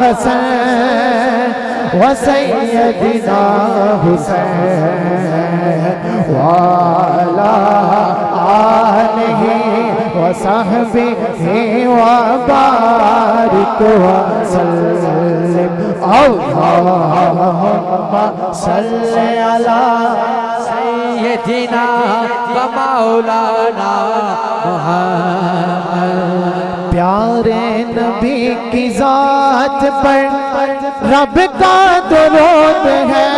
हसन व सैयदना हुसैन वाला आलिहि व सहबिहि व बारिक व सल्लिम अल्लाहुम्मा सल्लि अला सैयदना व मौलाना मुहम्मद। प्यारे नबी की जात पर रब का दुरूद है,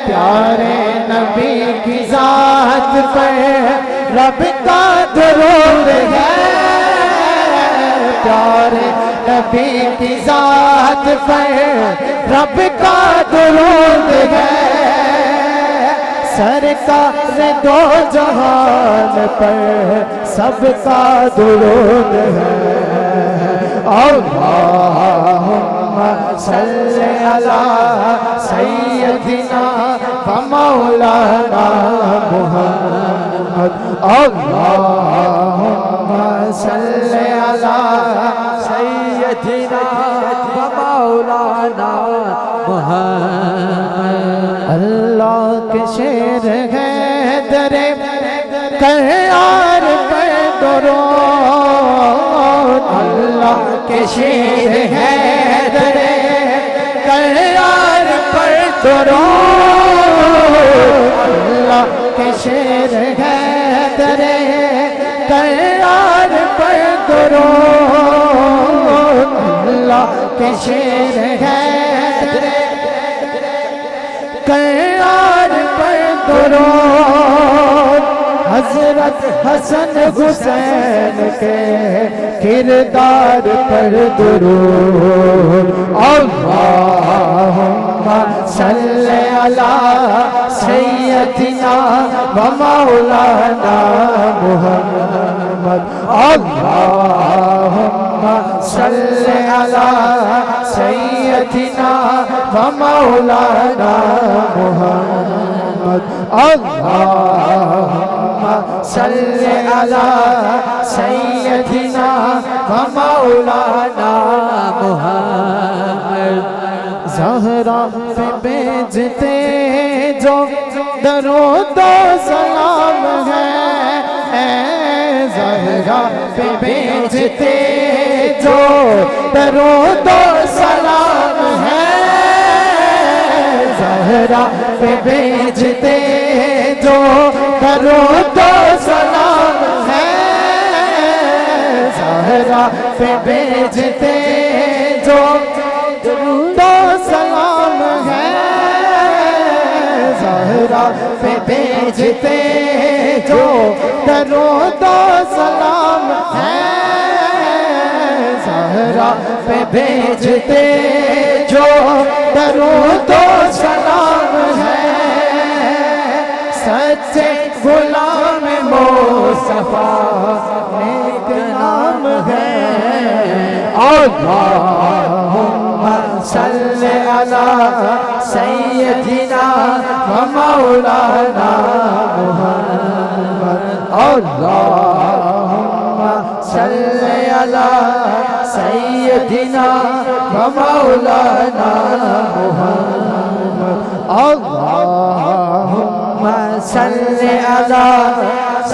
प्यारे नबी की जात पर रब का दुरूद है, प्यारे नबी की जात पर रब का दुरूद है, सरकार दो जहान पर सबका दुरूद है। अल्लाहुम्मा सल्लि अला सय्यदिना व मौलाना मुहम्मद। अल्लाहुम्मा सल्लि अला सय्यदिना व मौलाना मुहम्मद। अल्लाह के शेर है दरे करार पर दुरूद, अल्लाह के शेर है दरे करार पर दुरूद, अल्लाह के शेर है दरे करार पर दुरूद, अल्लाह के शेर है दरे करार पर दुरूद। हजरत हसन हुसैन के किरदार पर दुरूद। अल्लाहुम्मा सल्लि अला सय्यदिना व मौलाना मुहम्मद। अल्लाहुम्मा सल्लि अला सय्यदिना व मौलाना मुहम्मद। अल्लाहुम्मा सल्लि अला सय्यदिना व मौलाना मुहम्मद। ज़हरा पे भेजते जो दरूद सलाम है, ज़हरा पे भेजते जो दरूद सलाम है, ज़हरा पे भेजते जो दरूद सलाम है, ज़हरा पे भेजते जो दरूद सलाम है, ज़हरा पे भेजते जो दरूद सलाम है, ज़हरा पे भेजते जो दरूद सलाम है, सच्चे गुलाम मुस्तफा नेक नाम है। अल्लाहुम्मा सल्लि अला सय्यदिना व मौलाना मुहम्मद। अल्लाहुम्मा सल्लि अला सय्यदिना व मौलाना मुहम्मद। अल्लाहुम्मा सल्लि अला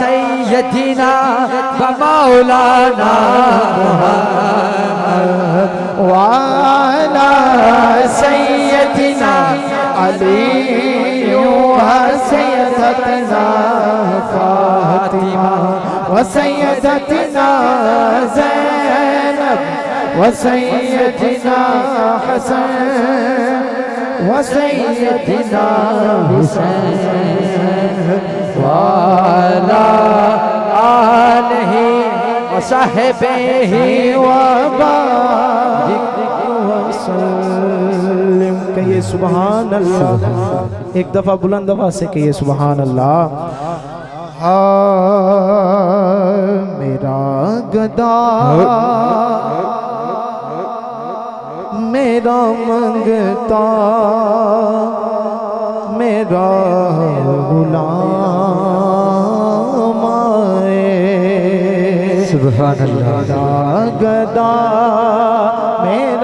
सय्यदिना व मौलाना मुहम्मद व अला सय्यदिना अली व सय्यदतना फातिमा व सय्यदतना ज़ैनब व सय्यदना हसन व सय्यदना हुसैन वाला आलिहि व सहबिहि व बारिक व सल्लिम। कहिए सुभान अल्लाह, एक दफा बुलंद आवाज से कहिए सुभान अल्लाह। मेरा गदा मेरा मंगता मेरा गुलाम आए। सुभान अल्लाह। मेरा गदा मेरा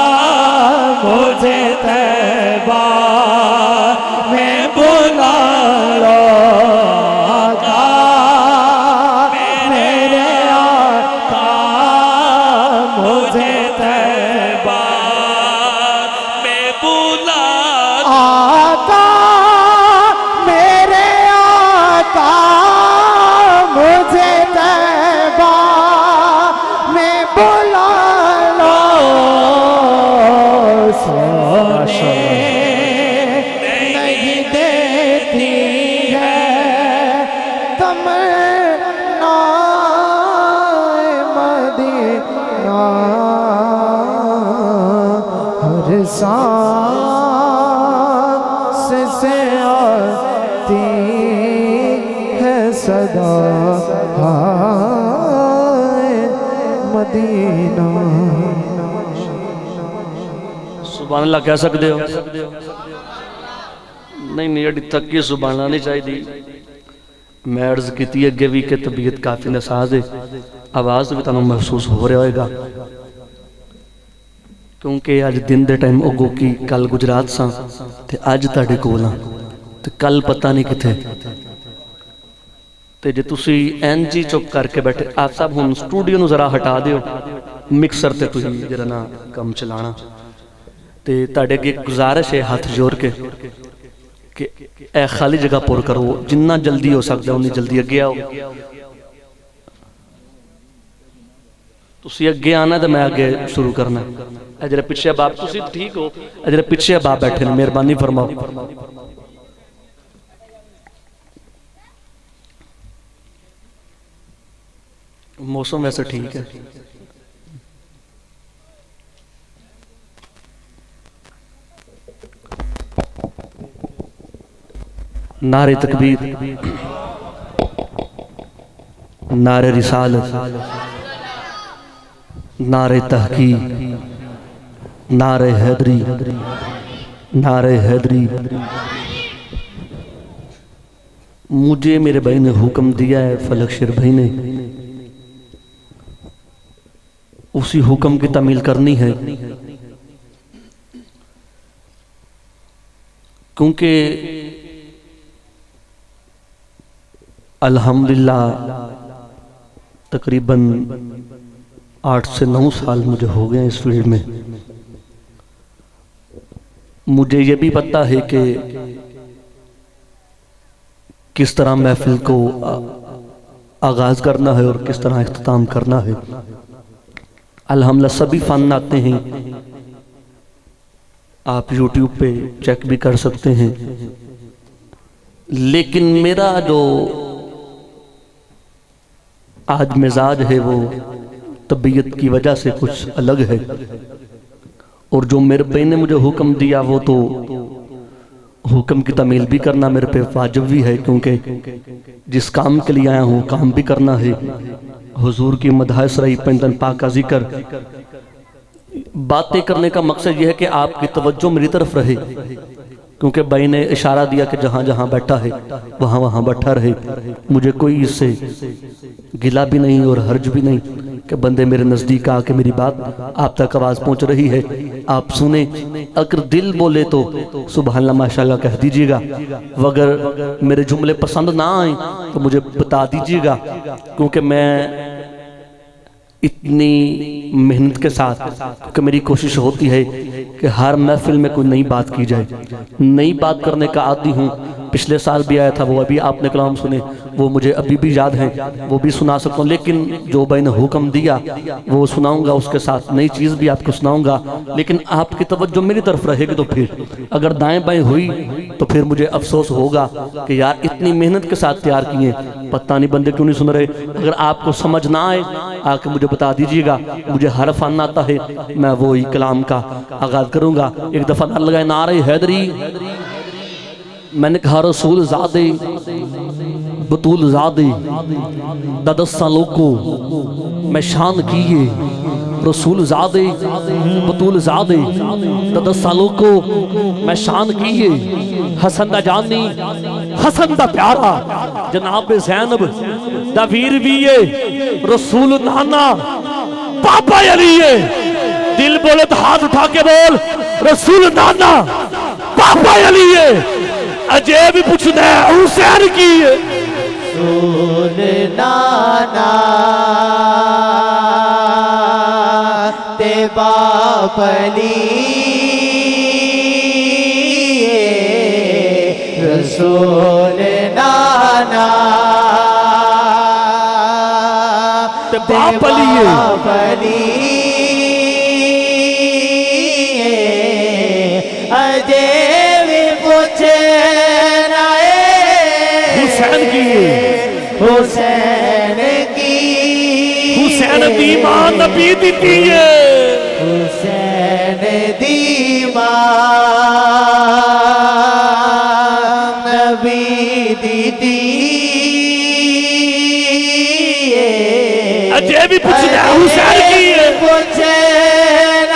सांस से आती है सदा हाय मदीना। सुभान अल्लाह कह सकते हो? नहीं नहीं, अड़ी तक की सुभान अल्लाह नहीं चाहिए। मैं अर्ज की अगे भी कि तबीयत काफ़ी नासाज है, आवाज़ भी तुहानू महसूस हो रहा होगा, क्योंकि अज दिन के टाइम उगो की कल गुजरात सा ते अज तुहाडे कोल हाँ ते कल पता नहीं किथे। तो जे तुसी इंज ही चुप करके बैठे, आप सब हुण स्टूडियो नू जरा हटा दिओ, मिक्सर ते तुसी जरा ना कम चलाना। ते तुहाडे अगे गुजारिश है हाथ जोड़ के कि ए खाली जगह पुर करो, जिन्ना जल्दी हो सकता उन्नी जल्दी अगे आओ। तुसी अगे आना तो मैं अगे शुरू करना। ए जरा पिछे बाप, तुसी ठीक हो, ए जरा पिछे बाप बैठे ने, मेहरबानी फरमाओ। मौसम वैसे ठीक है। नारे तकबीर, नारे रिसालत, नारे तहकीक, नारे हैदरी, नारे हैदरी। मुझे मेरे भाई ने हुक्म दिया है, फलक शेर भाई ने, उसी हुक्म की तामील करनी है, क्योंकि अल्हम्दुलिल्लाह तकरीबन 8 से 9 साल मुझे हो गए इस फील्ड में। मुझे ये भी पता है कि किस तरह महफिल को आगाज करना है और किस तरह इख्तिताम करना है। अल्हम्दुलिल्लाह सभी फन आते हैं, आप YouTube पे चेक भी कर सकते हैं, लेकिन मेरा जो आज मिजाज है वो तबीयत की वजह से कुछ अलग है, और जो मेरे भाई ने मुझे हुक्म दिया वो तो हुक्म की तामील भी करना मेरे पे वाजिब भी है, क्योंकि जिस काम के लिए आया हूँ काम भी करना है। हुजूर की मदह सराई पंजन पाक का जिक्र, बातें करने का मकसद यह है कि आपकी तवज्जो मेरी तरफ रहे, क्योंकि भाई ने इशारा दिया कि जहाँ जहाँ बैठा है वहाँ वहाँ बैठा रहे। मुझे कोई इससे गिला भी नहीं और हर्ज भी नहीं कि बंदे मेरे नज़दीक आके मेरी बात आप तक आवाज़ पहुँच रही है, आप सुने। अगर दिल बोले तो सुभान अल्लाह माशाल्लाह कह दीजिएगा, अगर मेरे जुमले पसंद ना आए तो मुझे बता दीजिएगा, क्योंकि मैं इतनी मेहनत के साथ, क्योंकि मेरी कोशिश होती है कि हर महफिल में कोई नई बात की जाए। नई बात करने का आदी हूँ, पिछले साल भी आया था, वो अभी आपने कलाम सुने, वो मुझे अभी भी याद है, वो भी सुना सकता हूँ। लेकिन जो भाई ने हुक्म दिया वो सुनाऊंगा, उसके साथ नई चीज़ भी आपको सुनाऊंगा, लेकिन आपकी तवज्जो मेरी तरफ रहेगी। तो फिर अगर दाएं बाएं हुई तो फिर मुझे अफसोस होगा कि यार इतनी मेहनत के साथ तैयार किए, पता नहीं बंदे क्यों नहीं सुन रहे। अगर आपको समझ ना आए आके मुझे बता दीजिएगा, मुझे हर फन आता है, मैं वो ही कलाम का आगाज करूंगा। एक दफा नारा लगाए, नारे हैदरी। मैंने कहा रसूल ज़ादे बतूल ज़ादे ददस सालों को मैं शान किए, रसूल ज़ादे बतूल ज़ादे ददस सालों को मैं शान किए। हसन दा जानी हसन दा प्यारा जनाब ज़ैनब दा वीर भी है, रसूल नाना पापा अली है। दिल बोले तो हाथ उठा के बोल, रसूल नाना पापा अली है। अजय भी पूछना है हुसैन की है, रसूल नाना ते बाप अली, रसूल नाना ते बाप अली है। अजय भी पूछे हुसैन की, हुसैन की, हुसैन दी मां नबी दी है, हुसैन दी मां अजय भी पूछना है हुसैन की हुसैन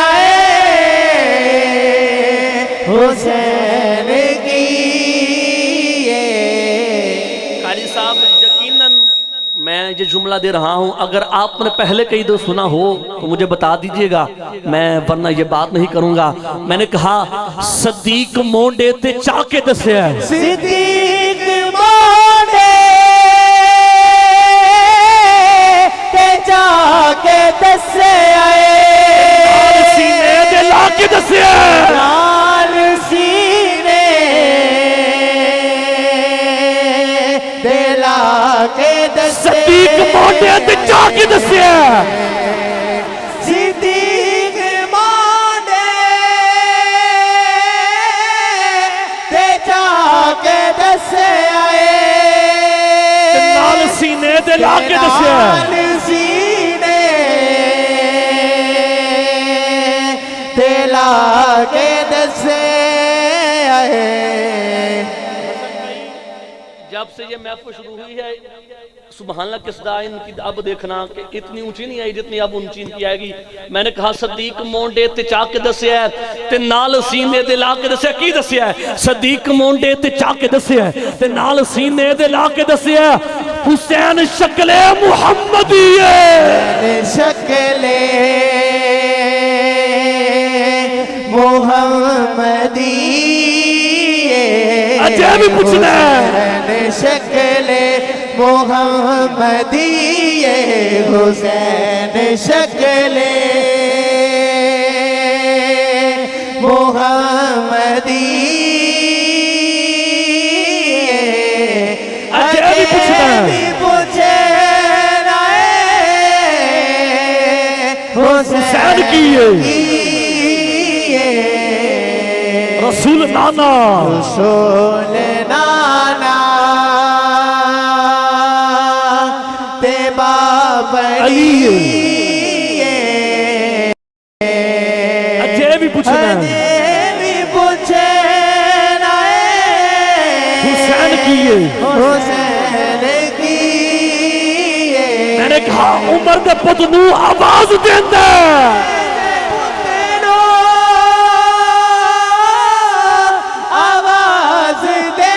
हुसैन की। कारी साहब यकीनन मैं ये जुमला दे रहा हूं, अगर आपने पहले कहीं दो सुना हो तो मुझे बता दीजिएगा, मैं वरना ये बात नहीं करूंगा। मैंने कहा सदीक मोंडे ते चाके दसे सिद्दीक मोंडे ते जाके दसे आए, सीने दे लाके दसे लाल सीने दिला के दसे। सदीक मोंडे ते चाके दसे सिद्दीक मोंडे ते जाके दसे आए, नाल सीने दे लाके दसे लाल सीने दिला के दसे आए। जब से ये महफिल शुरू हुई है सुबहानल्लाह किस दा इनकी अब देखना कि इतनी ऊंची नहीं आई जितनी अब ऊंची इनकी आएगी। मैंने कहा सदीक मोंडे ते चाके दसिया ते नाल सीने दे ला के दसिया की दसिया सदीक मोंडे ते चाके दसिया ते नाल सीने दे ला के दसिया हुसैन शक्ले मुहम्मदी शक्ले मुहम्मदी। अजय भी पूछना है शक्ले मुहम्मदी हुसैन शक्ले मुहम्मदी। अजय भी पूछना है हुसैन की रसूल नाना रसूल नाना ते बाबरी। अजय भी पूछना है हुसैन की हुसैन की। मैंने कहा उमर दे पुत नू आवाज देंदा आवाज दे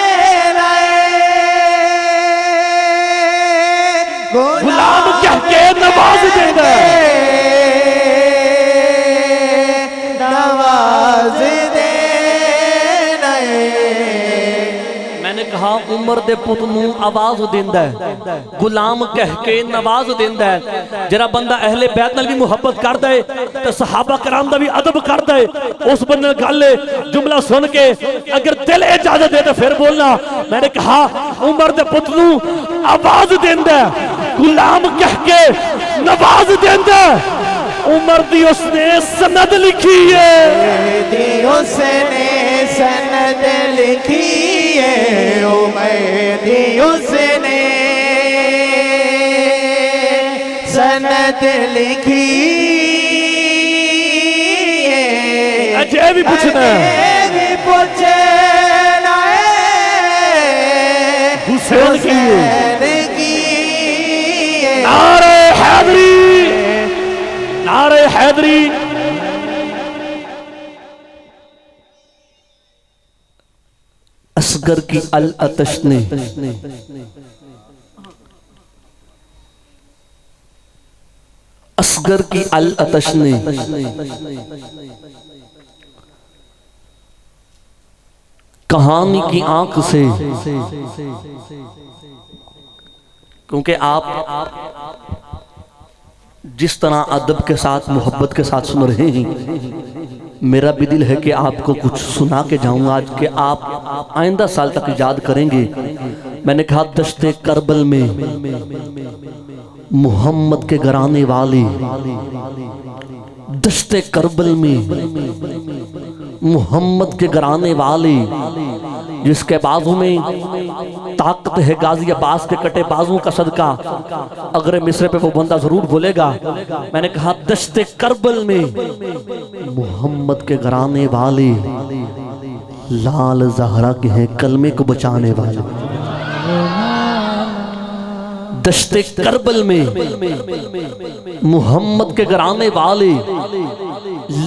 गुलाम कह के नवाज देंदा नवाज दे। मैंने कहा उमर दे पुत नू आवाज देंदा है गुलाम कह के नवाज देंदा है। जरा बंदा अहले बैत नाल भी मुहब्बत करदा है ते सहाबा कराम दा भी अदब करदा है, उस बंदे गल जुमला सुन के अगर दिल इजाजत दे तो फिर बोलना। मैंने कहा उमर दे पुत नू आवाज देंदा है गुलाम कह के नवाज देंदा है। उमर दी उसने सनद लिखी है उसने सनद लिखी है उमर दी उसने सनद लिखी है। अजय भी पूछना है भी पूछना है हुसैन की है। नारे हैदरी नारे हैदरी। असगर की अल अतश ने असगर की अल अतश ने कहानी की आंख से, क्योंकि आप जिस तरह अदब के साथ मोहब्बत के साथ सुन रहे हैं, मेरा भी दिल है कि आपको कुछ सुना के जाऊंगा आज के आप आइंदा साल तक याद करेंगे। मैंने कहा दश्ते करबल में मोहम्मद के घराने वाले, दश्ते करबल में मोहम्मद के घराने वाले, जिसके बाजू में ताकत है गाजी अब्बास के कटे बाजू का सदका, अगर मिस्र पे वो बंदा जरूर बोलेगा। मैंने कहा दश्ते करबल में मोहम्मद के घराने वाले लाल जहरा के हैं कलमे को बचाने वाले, दश्ते करबल में मोहम्मद के घराने वाले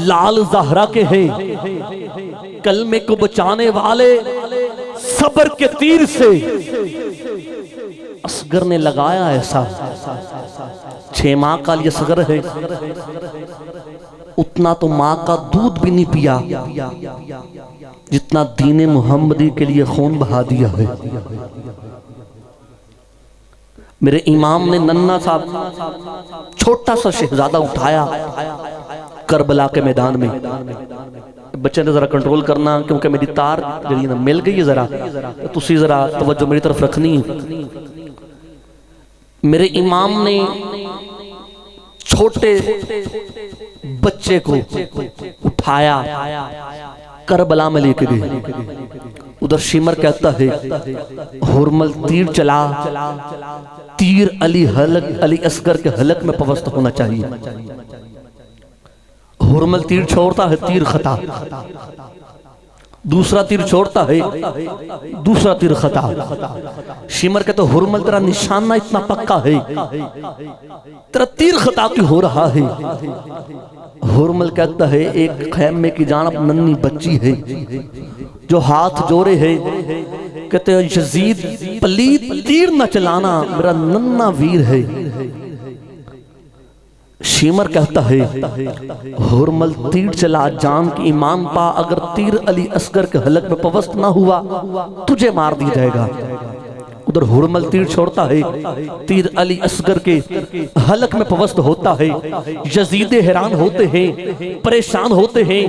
लाल ज़हरा के हैं, कलमे को बचाने वाले सब्र के तीर से असगर ने लगाया ऐसा। 6 माह का ये असगर है, उतना तो माँ का दूध भी नहीं पिया जितना दीने मुहम्मदी के लिए खून बहा दिया है। मेरे इमाम ने नन्ना साहब छोटा सा शहजादा उठाया करबला के मैदान में। बच्चे ने जरा कंट्रोल करना क्योंकि मेरी तार जड़ी ना मिल गई है, जरा तो तुसी जरा तवज्जो मेरी तरफ रखनी है। मेरे इमाम ने छोटे बच्चे को उठाया करबला में लेके गए। उधर शिमर कहता है हुरमल तीर चला, तीर अली असगर के हलक में पवस्त होना चाहिए। हुरमल तीर छोड़ता है, तीर खता, दूसरा तीर छोड़ता है, दूसरा तीर खता। शिमर कहते हुरमल तेरा निशाना इतना पक्का है, तेरा तीर खता क्यों हो रहा है? हुरमल कहता है एक खैमे की जानब नन्ही बच्ची है जो हाथ जोड़े है, कहते हैं यजीद पलीत तीर न चलाना, मेरा नन्हा वीर है। शिमर कहता है हुरमल तीर चला, जान की ईमान पा, अगर तीर अली असगर के हलक में पवस्त ना हुआ तुझे मार दिया जाएगा। उधर हुरमल तीर छोड़ता है, तीर अली असगर के हलक में पवस्त होता है। यजीद हैरान होते हैं, परेशान होते हैं,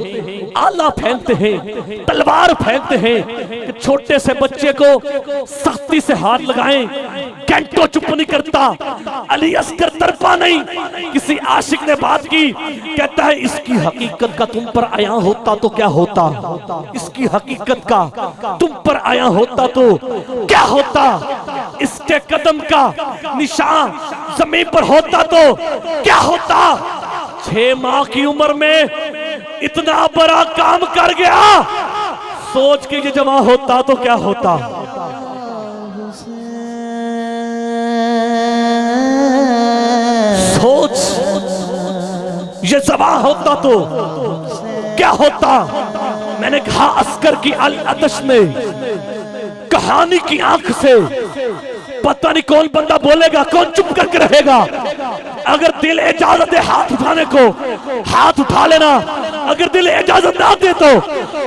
आला फेंकते हैं, तलवार फेंकते हैं कि छोटे से बच्चे को सख्ती से हाथ लगाएं, घंटों चुप नहीं करता। अली असगर तरपा नहीं। किसी आशिक ने बात की, कहता है इसकी हकीकत का तुम पर आया होता तो क्या होता, इसकी हकीकत का तुम पर आया होता तो क्या होता, इसके कदम का निशान जमीन पर होता तो क्या होता। 6 माह की उम्र में इतना बड़ा काम कर गया, सोच के ये जमा होता तो क्या होता। सोच ये जमा होता तो क्या होता। मैंने कहा असगर की अल अतश ने कहानी की आंख से पता नहीं कौन बंदा बोलेगा, कौन चुप करके रहेगा। अगर दिल इजाजत दे हाथ उठाने को, हाथ उठा लेना। अगर दिल इजाजत ना दे तो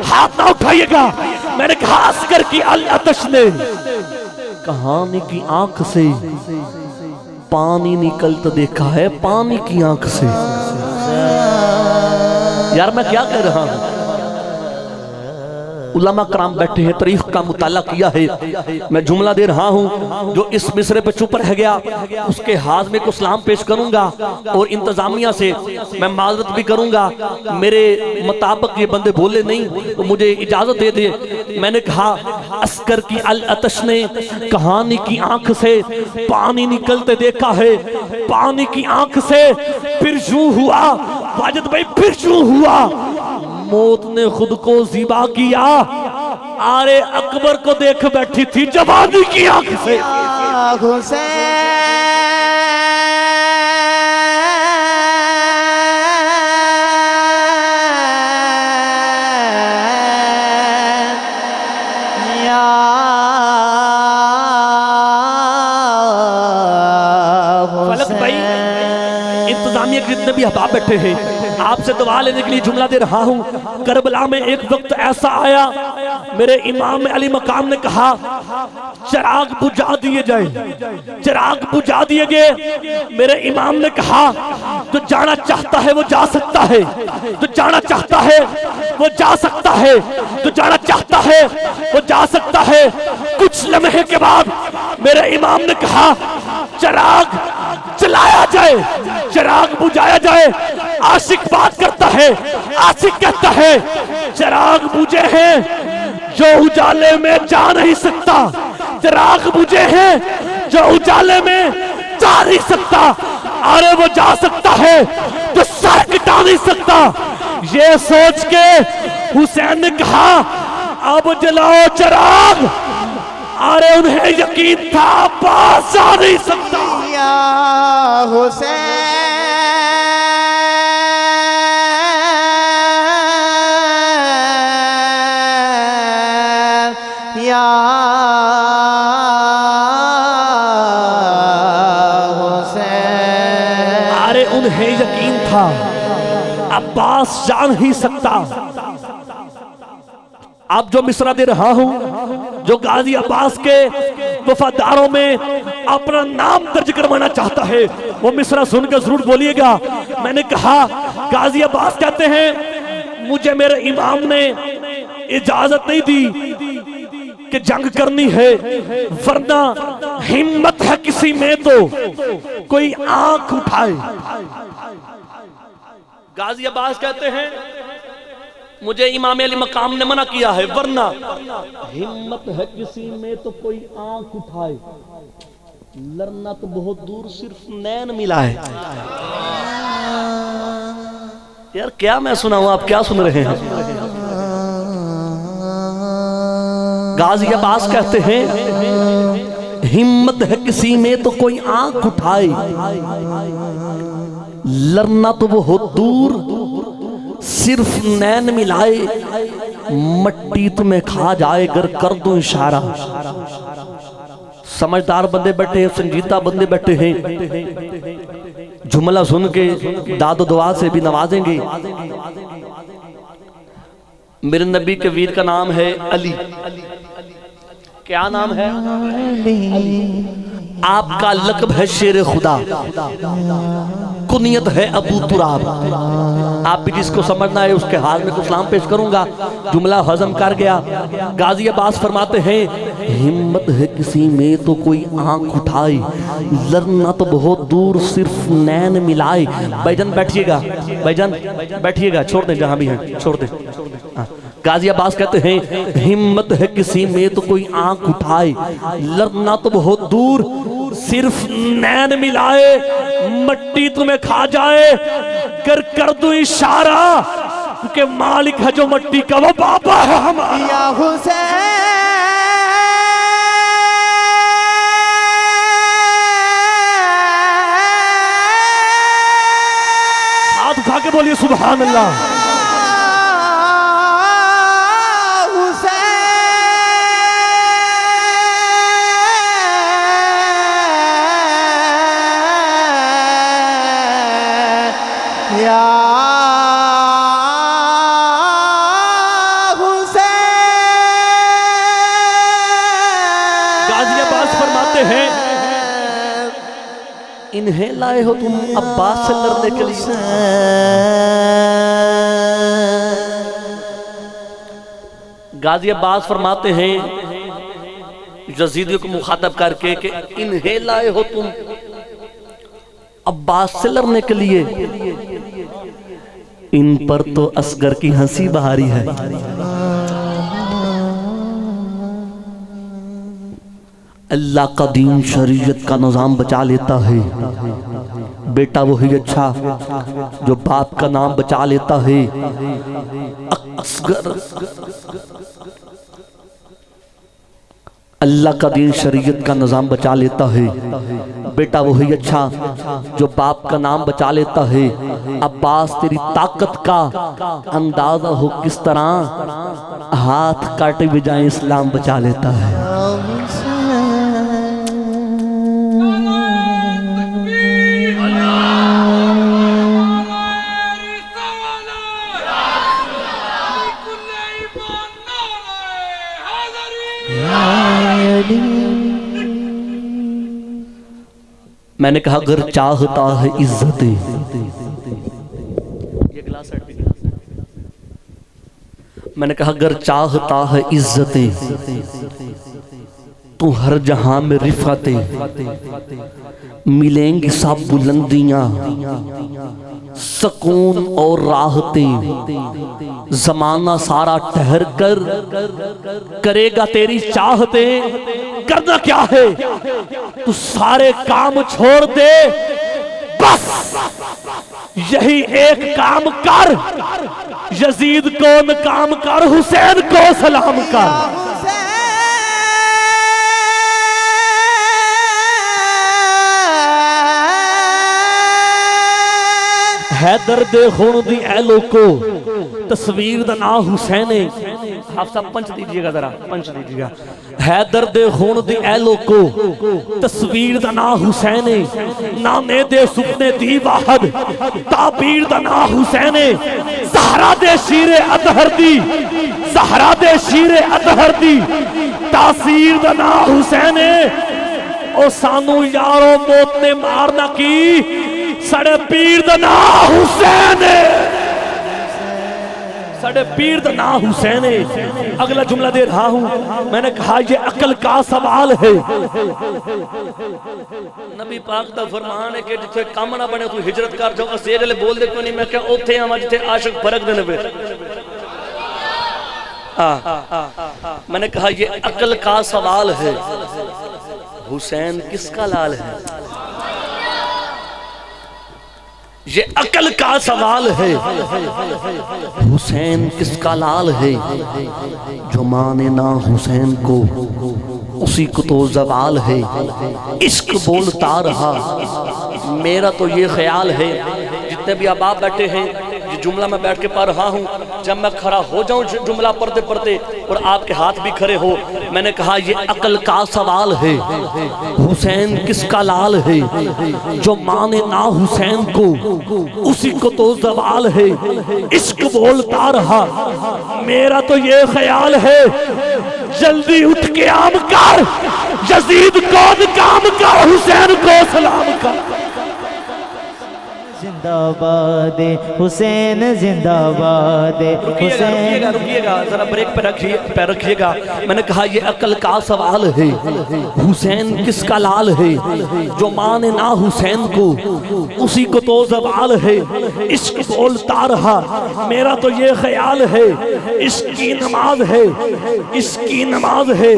हाथ ना उठाइएगा। मैंने कहा असगर की अल अतश ने कहानी की आंख से पानी निकलता देखा है, पानी की आंख से। यार मैं क्या कह रहा हूं, उलमा कराम बैठे हैं, तारीख का मुताला किया है। मैं जुमला दे रहा हूं, जो इस मिसरे पे चुप रह गया उसके हाज़मे को सलाम पेश करूंगा और इंतजामिया से मैं माजरत भी करूंगा। मेरे मुताबिक ये बंदे बोले नहीं तो मुझे इजाजत दे दे। मैंने कहा असगर की अल अतश ने कहानी की आंख से पानी निकलते देखा है, पानी की आंख से फिर यूं हुआ वाजिद भाई, फिर यूं हुआ मौत ने खुद को ज़िबा किया। आरे अकबर को देख बैठी थी जवानी की आंख से। फलक भाई, इंतजामिया के जितने भी अहबाब बैठे हैं, आपसे दुआ लेने के लिए जुमला दे रहा हूं। करबला में एक वक्त ऐसा आया, मेरे इमाम अली मकाम ने कहा चिराग बुझा दिए जाए, चिराग बुझा दिए गए। मेरे इमाम ने कहा जो जाना चाहता है वो जा सकता है, जो जाना चाहता है वो जा सकता है, जो जाना चाहता है वो जा सकता है। कुछ लम्हे के बाद मेरे इमाम ने कहा चिराग जलाया जाए, चिराग बुझाया जाए। आशिक बात करता है, आशिक कहता है चिराग बुझे हैं जो उजाले में जा नहीं सकता, चिराग बुझे हैं जो उजाले में जा नहीं सकता। अरे वो जा सकता है तो सर कटा नहीं सकता। ये सोच के हुसैन ने कहा अब जलाओ चिराग। अरे उन्हें यकीन था पास जा नहीं सकता। या हुसैन या हुसैन। अरे उन्हें यकीन था अब्बास जान ही सकता। अब जो मिसरा दे रहा हूं, जो गाजी अब्बास के वफादारों में अपना नाम दर्ज करवाना चाहता है, वो मिसरा सुनकर जरूर बोलिएगा। मैंने कहा गाजी अब्बास कहते हैं मुझे मेरे इमाम ने इजाजत नहीं दी कि जंग करनी है, वरना हिम्मत है किसी में तो कोई आंख उठाए। गाजी अब्बास कहते हैं मुझे इमाम अली मकाम ने मना किया है, वरना हिम्मत है किसी में तो कोई आंख उठाए, लड़ना तो बहुत दूर सिर्फ नैन मिला है। यार क्या मैं सुनाऊं, आप क्या सुन रहे हैं? गाजी अब्बास कहते हैं हिम्मत है किसी में तो कोई आंख उठाए, लड़ना तो बहुत दूर सिर्फ नैन मिलाए, मट्टी तुम्हें खा जाए अगर कर दूं इशारा। समझदार बंदे बैठे हैं, संजीदा बंदे बैठे हैं, जुमला सुन के दादो दुआ से भी नवाजेंगे। मेरे नबी के वीर का नाम है अली। क्या नाम है? आपका लक़ब है शेर खुदा, कुनियत है अबू तुराब। आप भी जिसको समझना है उसके हाल में कुछ नाम पेश करूंगा, जुमला हजम कर गया। गाजी अब्बास फरमाते हैं हिम्मत है किसी में तो कोई आंख उठाए, लड़ना तो बहुत दूर सिर्फ नैन मिलाए। भाईजान बैठिएगा, भाईजान बैठिएगा, छोड़ दें जहां भी हैं, छोड़ दें। गाजी अब्बास कहते हैं हिम्मत है किसी में तो कोई आंख उठाए, लड़ना तो बहुत दूर सिर्फ नैन मिलाए, मट्टी तुम्हें खा जाए कर दूं इशारा, क्योंकि मालिक है जो मट्टी का वो बाबा है हमारा। या हुसैन हाथ उठा के बोलिए सुभान अल्लाह। इन्हें लाए हो तुम अब्बास से लड़ने के लिए। गाजी अब्बास फरमाते हैं यजीदियों को मुखातब करके कि इन्हें लाए हो तुम अब्बास से लड़ने के लिए, इन पर तो असगर की हंसी बहारी है। अल्लाह का दीन शरीयत का निजाम बचा लेता है। बेटा वही अच्छा जो बाप का नाम बचा लेता है। असगर अल्लाह का दीन शरीयत का निजाम बचा लेता है। बेटा वही अच्छा जो बाप का नाम बचा लेता है। अब्बास तेरी ताकत का अंदाजा हो किस तरह, हाथ काटे बजाय इस्लाम बचा लेता है। मैंने कहा अगर चाहता है इज्जतें, मैंने कहा अगर चाहता है इज्जतें तो हर जहां में रिफातें मिलेंगी, सब बुलंदियां सुकून और राहतें। जमाना सारा ठहर कर करेगा तेरी चाहते। करना क्या है तू सारे काम छोड़ दे, बस यही एक काम कर, यजीद को नाकाम कर, हुसैन को सलाम कर। हैदर दे खून दी ऐ लोको तस्वीर दा ना हुसैन है। आप सब पंच दीजिएगा, जरा पंच दीजिएगा। हैदर दे खून दी ऐ लोको तस्वीर दा ना हुसैन है। नामे दे सुपने दी वाहद ताबीर दा ना हुसैन है। ज़हरा दे शीरे अतहर दी, ज़हरा दे शीरे अतहर दी तासीर दा ना हुसैन है। ओ सानू यारो मौत ने मारना की, साढ़े पीर दा ना हुसैन है, साढ़े पीर दा ना हुसैन है। अगला जुमला दे रहा हूं, मैंने कहा ये अकल का सवाल है। नबी पाक दा फरमान है कि जिथे काम ना बने तू हिजरत कर जाओ। असेज वाले बोल दे क्यों नहीं? मैं क्या ओथे आवां जिथे आशिक फरक दे नबे। मैंने कहा ये अकल का सवाल है, हुसैन किसका लाल है? ये अकल का सवाल है, हुसैन किसका लाल है? जो माने ना हुसैन को उसी को तो जवाल है। इश्क बोलता रहा मेरा तो ये ख्याल है। जितने भी अब आप बैठे हैं, ये जुमला मैं बैठ के पढ़ रहा हूँ, जब मैं खड़ा हो जाऊं जुमला पढ़ते पढ़ते और आपके हाथ भी खड़े हो, मैंने कहा ये अकल का सवाल है, हुसैन किसका लाल है? जो माने ना हुसैन को उसी को तो जवाल है। इश्क बोलता रहा मेरा तो ये ख्याल है, जल्दी उठ के आम कर यजीद को काम कर, हुसैन को सलाम कर। जिंदाबाद हुसैन, जिंदाबाद हुसैन। रुकिएगा जरा, ब्रेक पे रखिएगा। मैंने कहा ये अकल का सवाल है, हुसैन किसका लाल है? जो माने ना हुसैन को उसी को तो जवाल है। इश्क बोलता रहा मेरा तो ये ख्याल है, इश्क की नमाज है, इसकी नमाज है।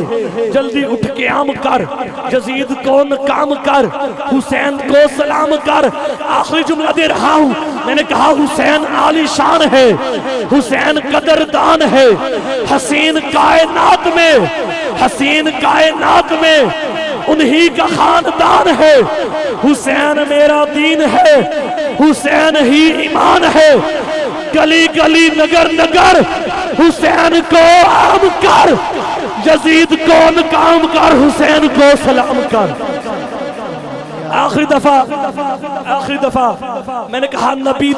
जल्दी उठ के आम कर यजीद को काम कर, हुसैन को सलाम कर। आखिरी जुमला दे रहा हूं, मैंने कहा हुसैन आलीशान है, हुसैन कदरदान है। हसीन कायनात में, हसीन कायनात में उन्हीं का खानदान है। हुसैन मेरा दीन है, हुसैन ही ईमान है। गली गली नगर नगर हुसैन को आम कर, यजीद को काम कर, हुसैन को सलाम कर। आखिरी दफा मैंने कहा नबी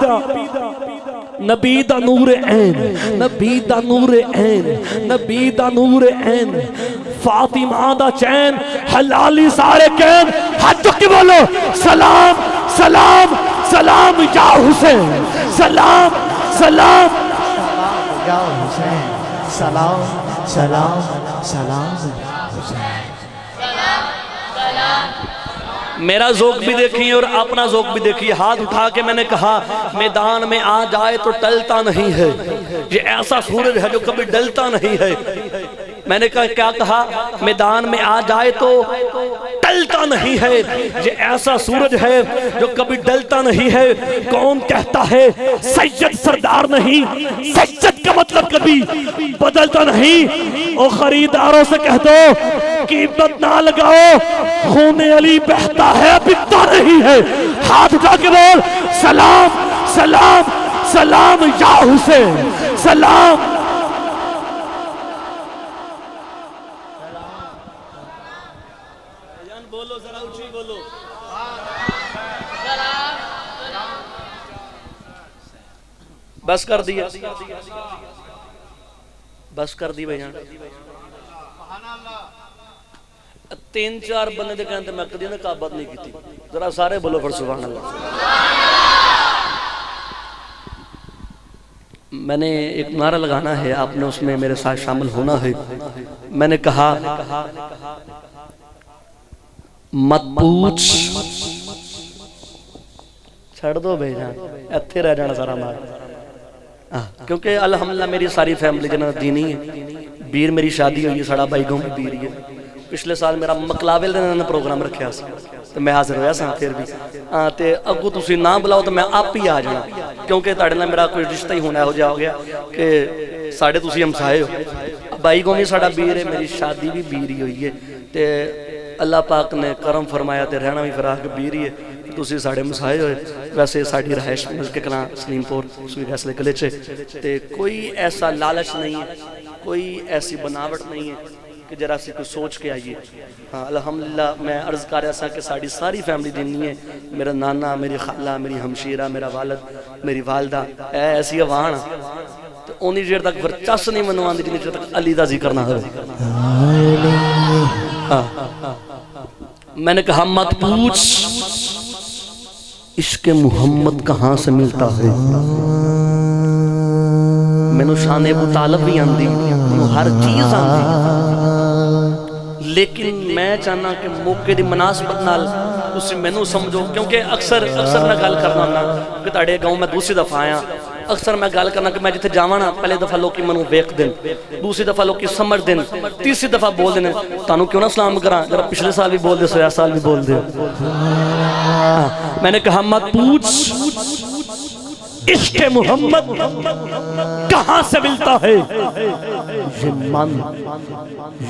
दा नूर ऐन, नबी दा नूर ऐन, नबी दा नूर ऐन, फातिमा दा चैन, हलाली सारे कैन। हाथ चुक के बोलो सलाम सलाम सलाम या हुसैन, सलाम सलाम या हुसैन, सलाम सलाम सलाम हुसैन। मेरा ज़ौक़ भी देखिए और अपना ज़ौक़ भी देखिए। हाथ उठा के मैंने कहा मैदान में आ जाए तो टलता नहीं है, ये ऐसा सूरज है जो कभी डलता नहीं है। मैंने कहा क्या कहा? मैदान में आ जाए तो टलता नहीं है, ये ऐसा सूरज है जो कभी डलता नहीं है। कौन कहता है सैयद सरदार नहीं? सैयद का मतलब कभी बदलता नहीं। और खरीदारों से कह दो कीमत ना लगाओ, खून अली बहता है बिकता नहीं है। हाथ उठा के बोल सलाम सलाम सलाम या हुसैन, सलाम। बोलो जरा ऊंची बोलो। बस कर दिया, बस कर दी भाई। 3-4 बंदे दे कहते मैं कदी नकाबत नहीं की। जरा सारे बोलो फिर सुभान अल्लाह। मैंने एक नारा लगाना है, आपने उसमें मेरे साथ शामिल होना है। मैंने कहा मत पूछ, छड़ दो भेजा इत्थे रह जाना सारा मार। क्योंकि अल्हम्दुलिल्लाह मेरी सारी फैमिली जना दीनी है। बीर मेरी शादी हुई है, साड़ा भाई गाँव में बीर है। पिछले साल मेरा मकलाबल ने प्रोग्राम रखा तो मैं हाजिर होया सा। फिर भी हाँ तो अगू तुसी ना बुलाओ तो मैं आप ही आ जाना, क्योंकि तुहाडे नाल मेरा कोई रिश्ता ही होना हो जा हो गया कि साढ़े तुसी हमसाए हो। भाई गाँव भी साड़ा बीर है, मेरी शादी भी बीर ही हुई है। तो अल्लाह पाक ने करम फरमाया तो रहना भी फिर आके बीर ही है। तुसीं साढ़े मसाए होए। वैसे साड़ी रहायश के कलां सलीमपुर सूई गैसले गले च ते कोई ऐसा लालच नहीं है, कोई ऐसी बनावट नहीं है कि जरा सी कोई सोच के आइए। हाँ अल्हम्दुलिल्लाह मैं अर्ज़ कर रहा था कि साड़ी सारी फैमिली जिन्नी है, मेरा नाना, मेरी खाला, मेरी हमशीरा, मेरा वालद, मेरी वालदा ऐसी आवान तो उन्नी देर तक फिर चस नहीं मैनू आती जिन्नी देर तक अली का जिक्र ना हो। मैंने कहा मत पूछ इश्क मोहम्मद कहाँ से मिलता है। मैनू शान अबू तालिब भी आंदी, मैनू हर चीज आंदी, लेकिन मैं चाहना कि मौके की मुनासबत नाल तुसीं मैनू समझो, क्योंकि अक्सर मैं गल करना हुंदा कि तुहाडे गाँव मैं दूसरी दफा आया। अक्सर मैं गल करना कि मैं जिथे जावां ना पहले दफा लोग मैनू वेख देन, दूसरी दफा लोग समझ देन, तीसरी दफा बोल देने तुहानू क्यों ना सलाम करा, जरा पिछले साल भी बोल दे, इस साल भी बोल दे। मैंने कहा मत पूछ इश्क मोहम्मद कहां से मिलता है। ये मन,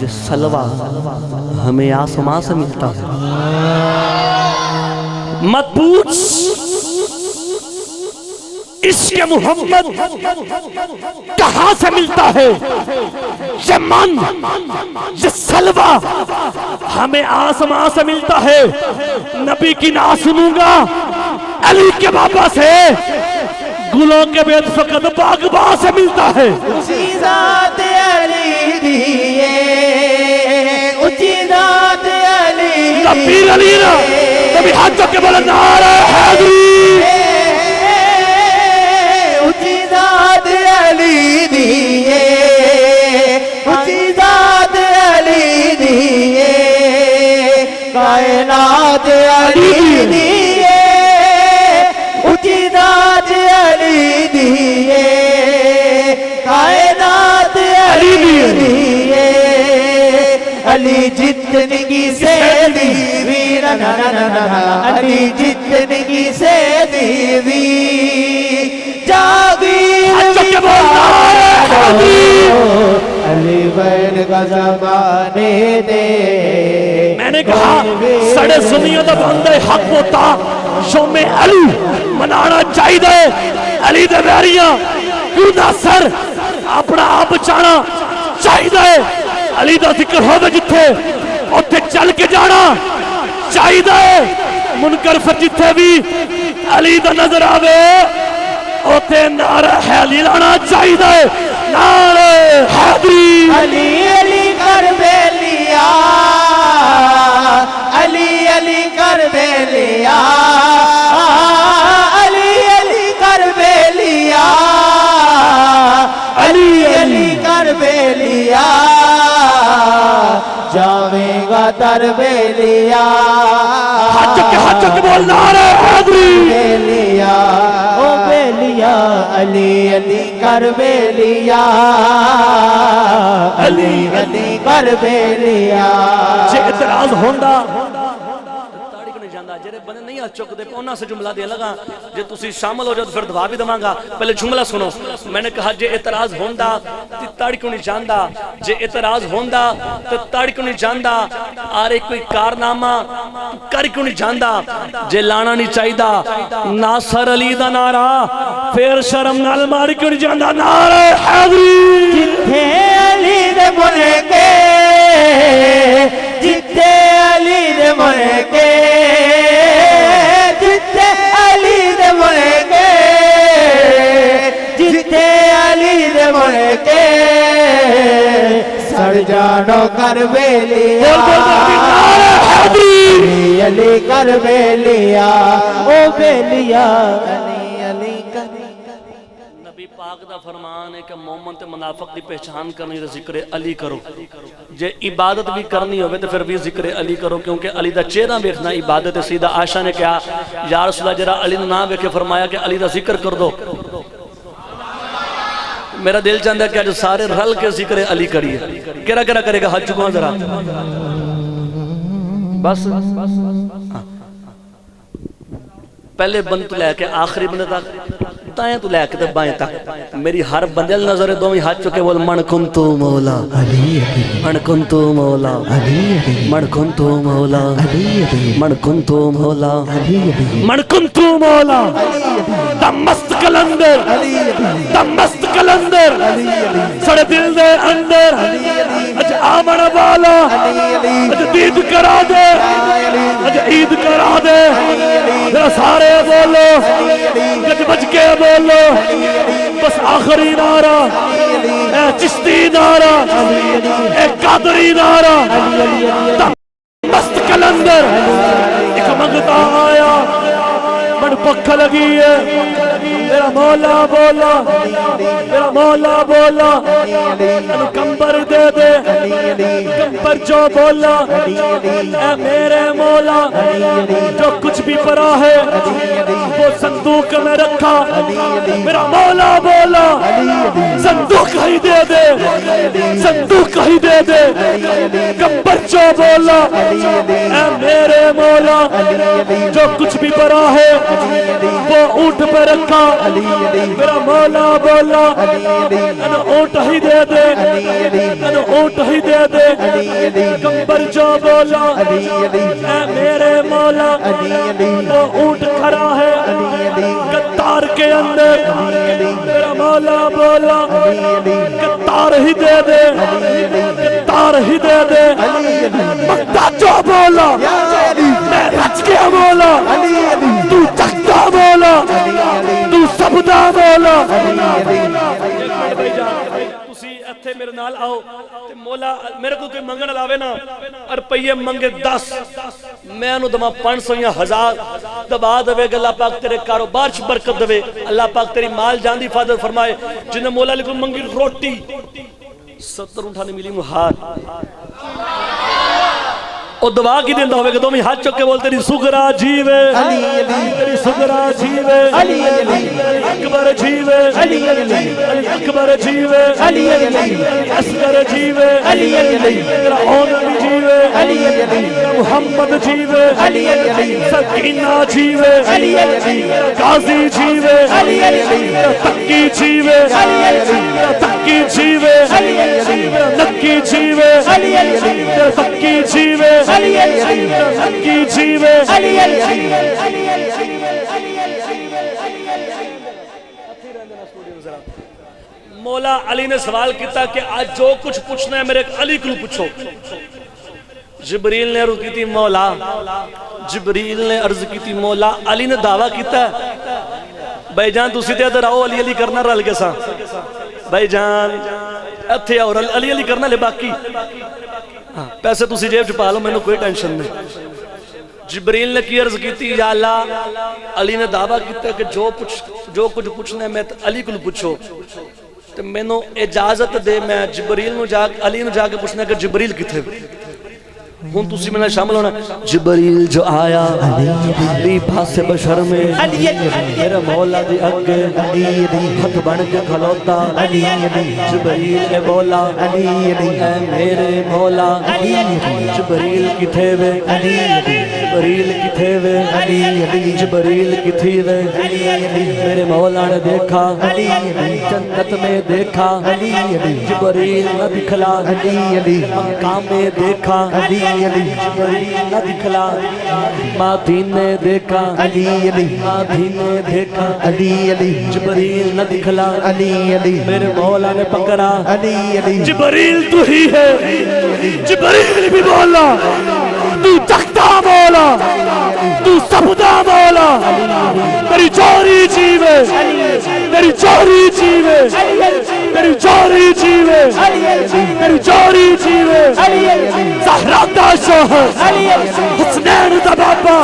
ये सलवा हमें आसमां से मिलता है। मत पूछ इश्क मोहम्मद कहां से मिलता है। ये मन, ये सलवा हमें आसमां से मिलता है। नबी की ना सुनूंगा अली के बाबा से, गुलों के बेद फकत बागबा से मिलता है। उची ज़ात अली दिए, उची ज़ात अली पीर अली ना कभी हाथ चुक के बोले नारे हैदरी। उची ज़ात अली दिए, उची ज़ात अली दिए, कायनात अली दिए, उची ज़ात अली दिए, कायनात अली दिए। अली जितनी से दीवी ना ना ना ना, अली जितनी से दीवी जागी अली बैन का ज़माने दे। मैंने कहा साढ़े सुनियों का बंदे हक होता शोमे अली मनाना चाहिए। अली दे बैरियां क्यों ना सर अपना आप बचाना चाहिए। अली का जिक्र होवे जिथे उत्थे चल के जाना चाहिए। मुनकर फिर जिथे भी अली का नजर आवे उत्थे नारा हैदरी लाना चाहिए। नारे हैदरी। अली अली कर बेलिया, अली अली कर बेलिया, अली अली कर बेलिया, अली अली कर बेलिया, जावेगा तर बेलिया। हाथ चुक बोल नारे हैदरी। बेलिया ओ बेलिया, अली अली कर बेलिया, अली अली कर बेलिया। जे इतराज होंदा ताड़ी को नहीं जांदा, जेरे बने नहीं हाथ चुकदे उन्हां से जुमला दे लगा। जे तुसी शामिल हो जाओ तो फिर दवा भी दवांगा, पहले जुमला सुनो। मैंने कहा जे इतराज होंदा ते ताड़ी को नहीं जांदा, जे इतराज होंदा तो ताड़ी को नहीं जांदा। आरे कोई कारनामा कर क्यों नहीं जांदा। जे लाना नहीं चाहिदा नासर अली दा नारा, फिर शर्म नाल मार क्यों नहीं जांदा नारे हैदरी। जिथे अली दे मुने के, जिथे अली दे मुने के, जिथे अली दे मुने के, जिथे अली दे मुने के, सड़ जानो कर बेलिया, अली कर बेलिया ओ बेलिया, अली अली कर। नबी पाक दा फरमान है कि मोमन ते मुनाफिक दी पहचान करनी तो जिक्र अली करो। जे इबादत भी करनी होवे तो फिर भी जिक्र अली करो, क्योंकि अली दा चेहरा देखना इबादत है। सीधा आयशा ने कहा या रसूल अल्लाह जरा अली ना वेखे, फरमाया कि अली दा जिक्र कर दो। मेरा दिल चाहता है कि आज सारे रल के जिक्र अली करिए। केरा केरा करेगा हाथ चुको जरा बस। पहले बंद तो लैके आखिरी बंद तक ताए तू लैके ते बाएं तक मेरी हर बंदे नजर दो हाथ चुके बोल मन कुन तू मौला मन कुन तू मौला मन कुन तू मौला मन कुन तू मौला मन कुन तू मौला दमस्त कलंदर दमस्त कलंदर साढ़े दिल दे अंदर अज आमन वाला अज दीद करा दे अज ईद करा दे सारे बोलो गज बज के बोलो बस आखिरी नारा ए चिश्ती नारा ए कादरी नारा मस्त कलंदर एक मंगता आया मन पक्का लगी है मेरा मौला बोला मेरा मौला बोला कंबर दे दे कंबर जो बोला ऐ मेरे मौला जो कुछ भी पड़ा है वो संदूक में रखा मेरा मौला बोला संदूक ही दे दे संदूक ही दे दे कंबर जो बोला ऐ मेरे मौला जो कुछ भी पड़ा है वो ऊंट पे रखा मेरा मौला बोला ऊंट ही दे दे ऊंट ही दे दे कंबर जो बोला ऐ मेरे मौला वो ऊंट खड़ा है कतार के अंदर मेरा मौला बोला कतार ही दे दे कतार ही दे दे मक्ता जो बोला मैं रच गया बोला तू चकता बोला तू सबदा बोला ਤੁਸੀਂ ਇੱਥੇ ਮੇਰੇ ਨਾਲ ਆਓ ਤੇ ਮੌਲਾ ਮੇਰੇ ਕੋਲ ਕੋਈ ਮੰਗਣ ਲਾਵੇ ਨਾ ਰੁਪਈਏ ਮੰਗੇ 10 ਮੈਂ ਉਹਨੂੰ ਦਵਾਂ 500 ਜਾਂ 1000 ਦਬਾ ਦੇਵੇ ਅੱਲਾਹ ਪਾਕ ਤੇਰੇ ਕਾਰੋਬਾਰ 'ਚ ਬਰਕਤ ਦੇਵੇ ਅੱਲਾਹ ਪਾਕ ਤੇਰੀ ਮਾਲ ਜਾਨ ਦੀ ਹਿਫਾਜ਼ਤ ਫਰਮਾਏ ਜਿਨੇ ਮੌਲਾ ਲਈ ਕੋਈ ਮੰਗੀ ਰੋਟੀ 70 ਉਠਾਣੇ ਮਿਲੀ ਮੁਹਾਰ ਉਹ ਦਵਾ ਕੀ ਦਿੰਦਾ ਹੋਵੇਗਾ ਦੋਵੇਂ ਹੱਥ ਚੁੱਕ ਕੇ ਬੋਲ ਤੇਰੀ ਸੁਗਰਾ ਜੀਵੇ ਅਲੀ ਅਲੀ ਤੇਰੀ ਸੁਗਰਾ ਜੀਵੇ ਅਲੀ ਅਲੀ ਅਕਬਰ ਜੀਵੇ ਅਲੀ ਅਲੀ ਅਕਬਰ ਜੀਵੇ ਅਲੀ ਅਲੀ ਅਸਗਰ ਜੀਵੇ ਅਲੀ ਅਲੀ ਤੇਰਾ ਔਨ ਜੀਵੇ ਅਲੀ ਅਲੀ ਮੁਹੰਮਦ ਜੀਵੇ ਅਲੀ ਅਲੀ ਸਕੀਨਾ ਜੀਵੇ ਅਲੀ ਅਲੀ ਗਾਜ਼ੀ ਜੀਵੇ ਅਲੀ ਅਲੀ ਤੱਕੀ ਜੀਵੇ ਅਲੀ ਅਲੀ ਤੱਕੀ ਜੀਵੇ ਅਲੀ ਅਲੀ ਨੱਕੀ ਜੀਵੇ ਅਲੀ ਅਲੀ ਤੱਕੀ ਜੀਵੇ अली अली जीवे अली मौला अली ने सवाल किया कि आज जो कुछ पूछना है मेरे अली को पूछो जिब्रील ने अर्ज की थी मौला जिब्रील ने अर्ज की थी मौला अली ने दावा किया भाईजान तुसी ते इधर आओ अली अली करना रल के सा भाईजान इत्थे आओ अली अली करना ले बाकी पैसे तुसी जेब च पा लो मैनू कोई टेंशन नहीं जिब्रील ने की अर्ज की या अल्लाह अली ने दावा किया कि जो कुछ पूछना है मैं अली को पूछो तो मैनू इजाजत दे मैं जिब्रील नू जा अली नू जाके पूछना कि जिब्रील किथे हुन तुसी मेरे शामिल होना जिब्रील जो आया अली पासे बशर में मेरे मौला दी अगे हाथ बन के खलोता जिब्रील ए मौला ए मेरे मौला जिब्रील किथे वे जिब्रील किथे वे जिब्रील किथे वे मेरे मौला ने देखा जन्नत में देखा जिब्रील न दिखला मकाम में देखा न दिखला मादीन ने देखा मादीन ने देखा जिब्रील न दिखला मेरे मौला ने पकड़ा जिब्रील तू ही है जिब्रील भी बोला तू तख्ता बोला तू सबदा बोला तेरी चोरी जीवे तेरी चोरी जीवे तेरी चोरी जीवे तेरी चोरी जीवे ज़हरा दा शोहर हुसनैन दा बाबा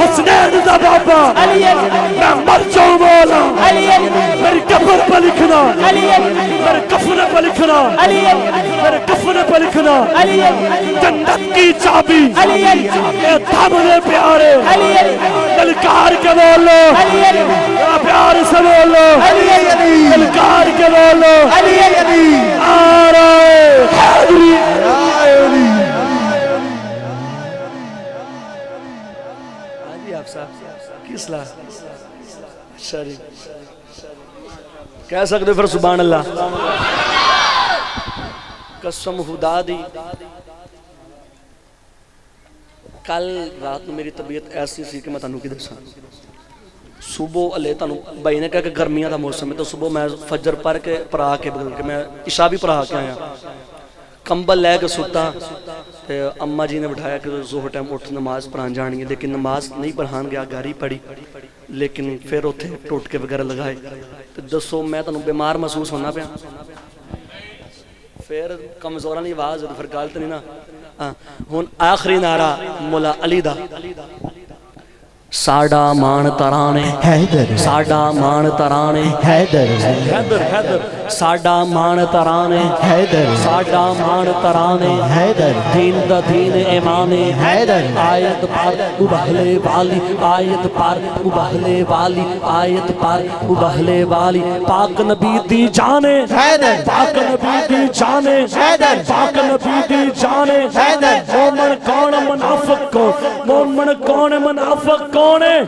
हुसनैन दा बाबा मैं मर जाऊं मौला मेरी कब्र पर लिखना मेरे कफन पर लिखना मेरे कफन पर लिखना जन्नत की चाबी थामने प्यारे ललकार के बोलो प्यार से बोलो ललकार के बोलो आ रहे हैदरी आप साहब किस ला अच्छा जी, कह सकते फिर सुभान अल्लाह। कसम खुदा दी, कल रात में मेरी तबीयत ऐसी सी कि मैं तुहानू की दसां। सुबह हले तुहानू भाई ने कहा कि गर्मियां का मौसम है, तो सुबह मैं फजर पढ़ के पढ़ा के बदल के मैं इशा भी पढ़ा के आया, कंबल लैके सुता तो अम्मा जी ने बिठाया कि जोहर टाइम उठ नमाज पढ़ान जानी है, लेकिन नमाज नहीं पढ़ान गया, घर ही पढ़ी, लेकिन फिर उत्थे टोटके वगैरह लगाए। तो दसो मैं तुहानू बीमार महसूस होना पाया, फिर कमजोर नहीं आवाज, फिर गल तो नहीं ना। हाँ हुण आखिरी नारा मौला अली दा, साडा मान तराने हैदर, साडा मान तराने हैदर, हैदर हैदर, साडा मान तराने हैदर, साडा मान तराने हैदर, दीन दा दीन ईमाने हैदर, आयत पर उबहले वाली, आयत पर उबहले वाली, आयत पर उबहले वाली, पाक नबी दी जाने हैदर, पाक नबी दी जाने हैदर, पाक नबी दी जाने हैदर, मोमन कौन मुनाफिक कौन, मोमन कौन मुनाफिक कौन है,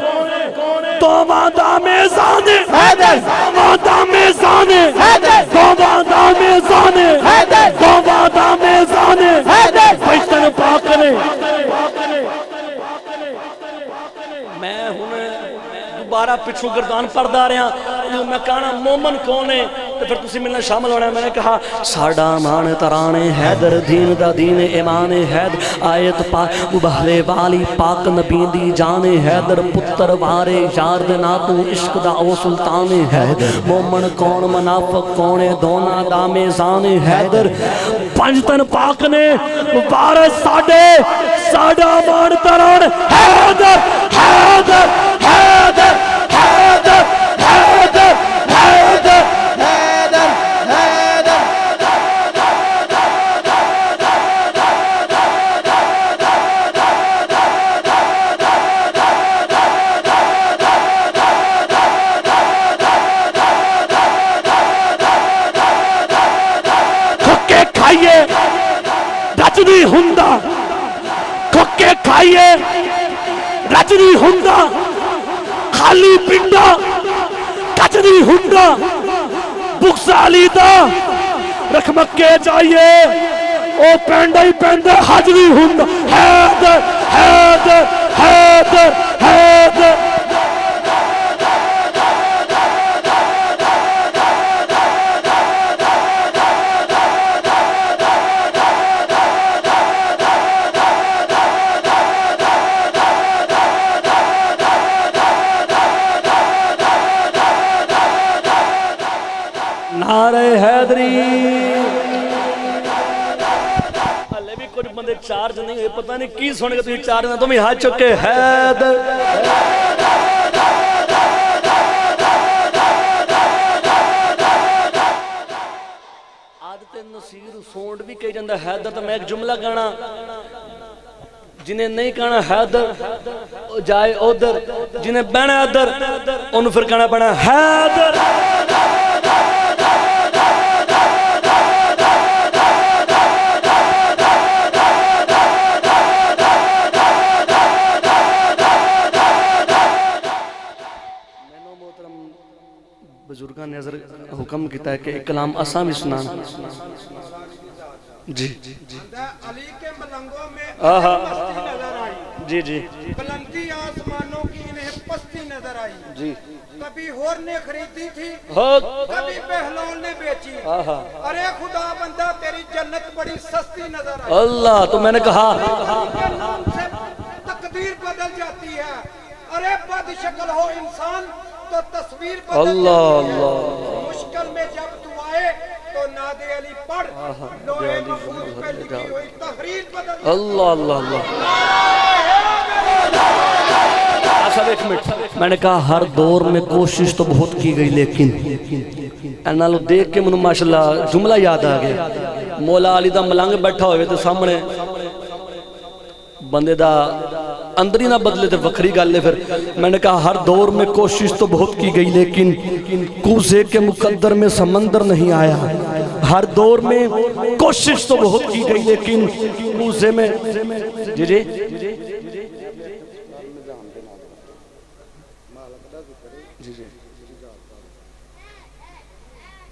तौबादा मेज़ाने हैदर, तौबादा मेज़ाने हैदर, तौबादा मेज़ाने हैदर, तौबादा मेज़ाने हैदर, बचतन पाक ने। मैं हुण दोबारा पिछू गर्दान पढ़दा रहा, जो मैं कहना मोमन कौन है, तो फिर तुसी मेरे नाल शामिल होना। मैंने कहा साडा मान तराने हैदर, दीन दा दीन ईमान हैदर, आयत पाक उबहले वाली, पाक नबी दी जाने हैदर, पुत्र वारे यार दे ना तू इश्क दा ओ सुल्तान हैदर, मोमन कौन मुनाफिक कौन है, दोना दा मेज़ान हैदर, पंजतन पाक ने वारस साडे, साडा मान तरान हैदर हैदर हैदर हैदर हैदर हैदर हैदर, हैदर, खुक्के खाइए रच नहीं हुंदा, खुक्के खाइए रच नहीं हुंदा, खाली पिंडा कच नहीं हुंदा, बुक्साली दा रखमके जाइए ओ पेंडा ही पेंडा हज नहीं हुंदा। हैदर हैदर हैदर हैदर नारे हैदरी। हले भी कुछ बंदे चार्ज नहीं हुए, पता नहीं की सुन के तुम चार्ज ना, तुम हाथ चुके हैदर। आदते नसीर सोंड भी कही जाता हैदर, तो मैं एक जुमला कहना, जिन्हें नहीं कहना हैदर जाए उधर, जिन्हें बहना इधर उन्हें फिर कहना पैना हैदर। बुजुर्गों ने हुक्म किया है कि एक कलाम असा भी सुना जी अली के मलंगों में आहा पस्ती नजर आई, जी जी बुलंदी आसमानों की इन्हें पस्ती नजर आई, जी कभी होर ने खरीदी थी, हो कभी बहलोन ने बेची, आहा अरे खुदा बंदा तेरी जन्नत बड़ी सस्ती नजर आई। अल्लाह, तो मैंने कहा के नाम से तकदीर बदल जाती है, अरे बद शक्ल हो इंसान तो तस्वीर बदल अल्लाह जाती है। अल्लाह मुश्किल में जब तू आए तो नादे अली पढ़, लोहे महफूज पे लिखी हुई तहरीर बदल जाती है। अल्लाह अल्लाह अल्लाह। अच्छा एक मिनट, मैंने कहा हर दौर में कोशिश तो बहुत की गई, लेकिन नालों देख के मैनू माशाल्लाह जुमला याद आ गया, मौला अली दा मलंग बैठा होवे तो सामने बंदे दा अंदर ही ना बदले तो वखरी गल है। फिर मैंने कहा हर दौर में कोशिश तो बहुत की गई, लेकिन कूजे के मुकद्दर में समंदर नहीं आया। हर दौर में कोशिश तो बहुत की गई, लेकिन कूजे में जी जी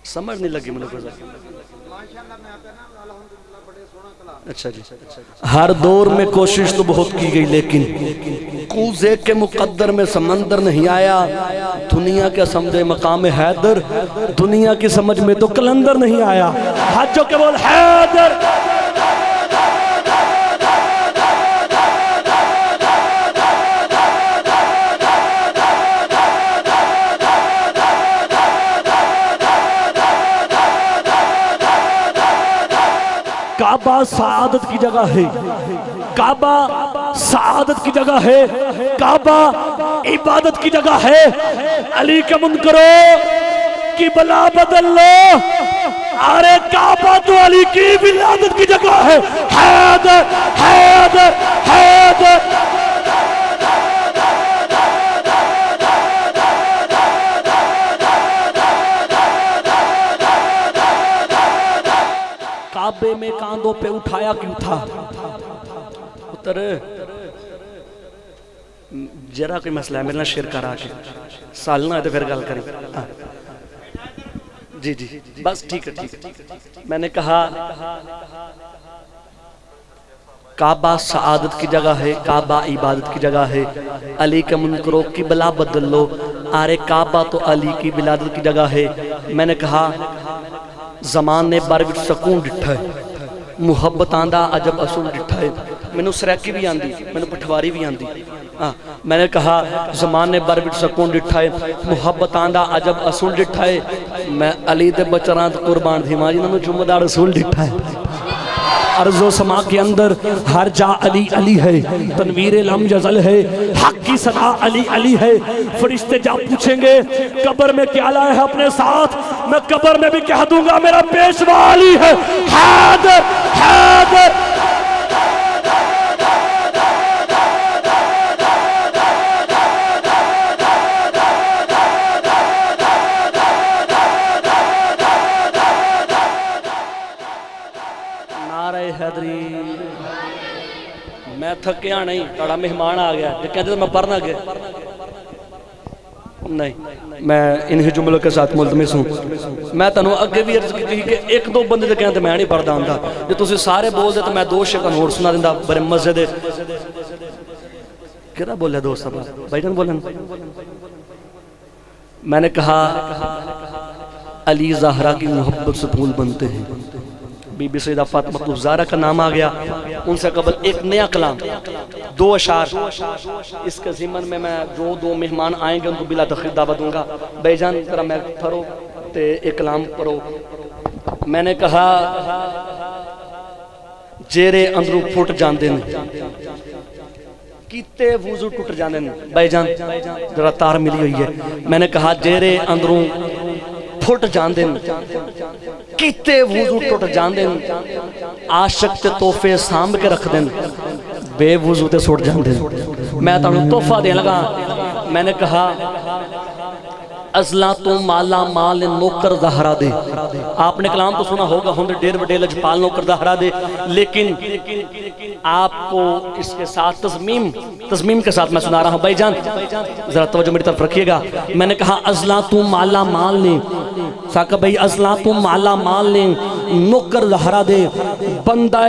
समझ नहीं लगी मुझे। अच्छा जी। हर दौर में कोशिश तो बहुत की गई, लेकिन कूजे के मुकद्दर में समंदर नहीं आया। दुनिया के समझे मकाम हैदर, दुनिया की समझ में तो कलंदर नहीं आया। हाथों के बोल हैदर। काबा सआदत की जगह है, काबा सआदत की जगह है, काबा इबादत की जगह है। अली के मुनकरो की बला बदल लो, अरे काबा तो अली की विलादत की जगह है। हैदर हैदर हैदर। काबे में कांधों पे उठाया क्यों था? उतर जरा कोई मसला है मेरे ना शेर करा के सालना है तो फिर गल करें। जी जी बस ठीक है ठीक है। मैंने कहा काबा सआदत की जगह है, काबा इबादत की जगह है। अली के मुनकरों की बला बदल लो, अरे काबा तो अली की विलादत की जगह है। मैंने कहा जमान ने बार विच सकून डिठा है, मुहब्बत आंदा अजब असूल डिठा है। मैनू सरैकी भी आंदी, मैनू पठवारी भी आंदी। मैंने कहा जमान ने बार विच सकून डिठा है, मुहब्बत आंदा अजब असूल डिठा है। मैं अली दे बचरां ते कुर्बान थी मां जिन्होंने जुम्मेदार असूल डिठा है। अर्ज़ो समा के अंदर हर जा अली अली है, तनवीर लम जज़ल है, हक की सदा अली अली है। फरिश्ते जा पूछेंगे कब्र में क्या लाए है अपने साथ, मैं कब्र में भी कह दूंगा मेरा पेशवा अली है। हैदर हैदर। हैदरी मैं थकिया नहीं, ताड़ा मेहमान आ गया जो कहते तो मैं पढ़ना गया नहीं। मैं इन्हीं जुमलों के साथ मुलतमिस हूँ। मैं तुहानू अगे भी अर्ज की कि एक दो बंदे तो कहते मैं नहीं पढ़ता हूँ, जो तुम सारे बोलते तो मैं दो शेर होर सुना दिंदा। बड़े मजे दे कि बोलिया दोस्त भाईजान बोलन। मैंने कहा अली ज़हरा की मोहब्बत से फूल बनते हैं। बीबी सैयदा फातिमा ज़हरा का नाम आ गया। उनसे कबल एक नया कलाम, दो अशार इसके ज़िमन में मैं जो दो मेहमान आएंगे उनको बिला तखरीर दावत दूंगा। भाईजान जरा मैं पढ़ो ते एक कलाम पढ़ो। मैंने कहा जेरे अंदरों फुट जाते हैं, किते वुज़ू टुट जाते हैं। भाईजान जरा तार मिली हुई है। मैंने कहा जेरे अंदरों फुट जाते हैं, किते वुज़ू टुट जाते हैं। आशिक ते तोहफे सांभ के रख देन, बेवुज़ू ते सुट जाते हैं। मैं तुहानू तोहफा देन लगा। मैंने कहा अज़ला तो माला माल नौकर ज़हरा दे। आपने कलाम तो सुना होगा, हुंद डेर वडे लजपाल नौकर ज़हरा दे, लेकिन आपको इसके साथ तज़मीम के साथ मैं सुना रहा हूँ। भाईजान जरा तवज्जो मेरी तरफ रखिएगा। मैंने कहा अज़ला तू माला माल ने, साका भाई अज़ला तू माला माल ने नौकर ज़हरा दे। बंदा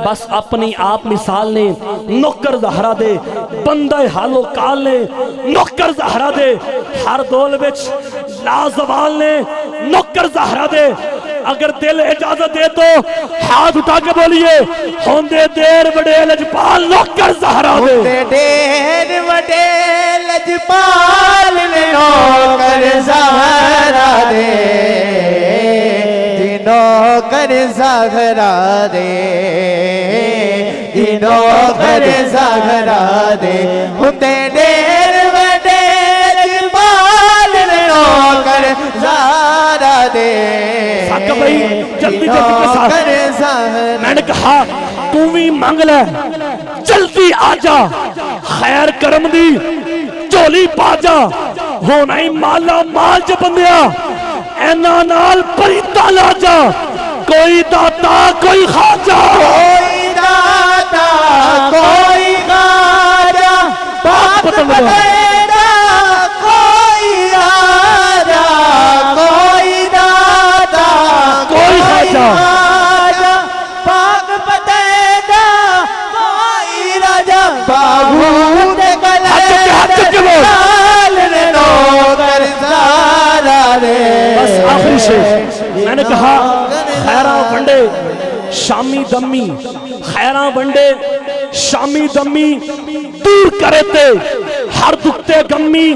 बस अपनी आप मिसाल ने नौकर ज़हरा दे, बंदा हालो काल ने नौकर ज़हरा दे। हर दौल विच लाजवाल ने नौकर ज़हरा दे। अगर दिल इजाजत दे तो हाथ उठा के बोलिए होंदे देर वडे लजपाल नौकर ज़हरा दे। देर वडे लजपाल नौकर ज़हरा दे, नौकर ज़हरा दे, नौकर ज़हरा दे। होंदे देर वडे लजपाल नौकर ज़हरा दे। भाई जल्दी के साथ मैंने कहा तू भी मांग ले, जल्दी आजा, खैर करम दी झोली पाजा। होना ही माला माल च बंदिया, ऐना नाल परीता लाजा। कोई दाता कोई खाजा, कोई दाता कोई खाजा, बाप बतेरा कोई रे बस आखिरी शेर मैंने कहा खैरा वंडे शामी दम्मी खैरा वंडे शामी दम्मी दूर करे ते हर दुखते गम्मी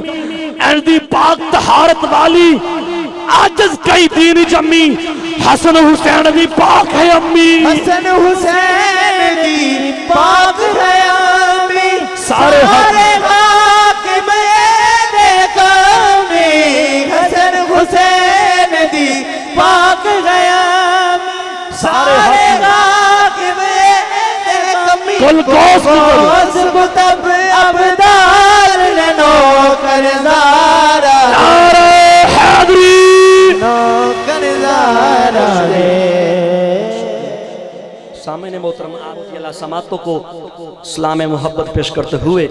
एंदी पाक तहारत वाली आजज कई दीन जम्मी हसन हुसैन दी पाक है अम्मी हसन हुसैन दी पाक है अम्मी सारे हाकिम दे कौमी हसन हुसैन दी पाक है अम्मी सारे हाकिम दे कौमी कुल गौस कुतुब अब्दाल ने नौकर ज़ारा नारे हैदरी नौकर ज़ारा रे। सामने मोहतरम आप समातों को सलाम मुहब्बत पेश करते हुए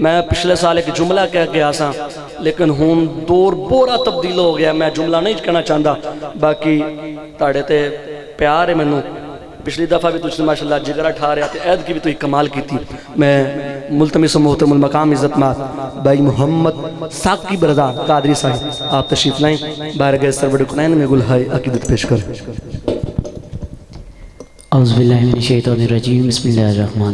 मैं पिछले साल एक जुमला कह गया सा लेकिन हूँ दौर बोरा तब्दील हो गया। मैं जुमला नहीं कहना चाहता, बाकी ताड़े ते प्यार है मैनू। पिछली दफ़ा भी तुझसे माशाल्लाह जिगरा ठा रहा थे, ऐद की भी तुझे कमाल की थी। मैं मुल्तमिस मोहतरमुल मकाम इज़्ज़त मात भाई मोहम्मद साकिब रज़ा कादरी साहिब आप तशरीफ़ लाएँ। बारगाह सरवड़ कुनैन में गुलहाए अक़ीदत पेश कर। औज़ुबिल्लाहि मिनश शैतानिर रजीम बिस्मिल्लाहिर रहमान।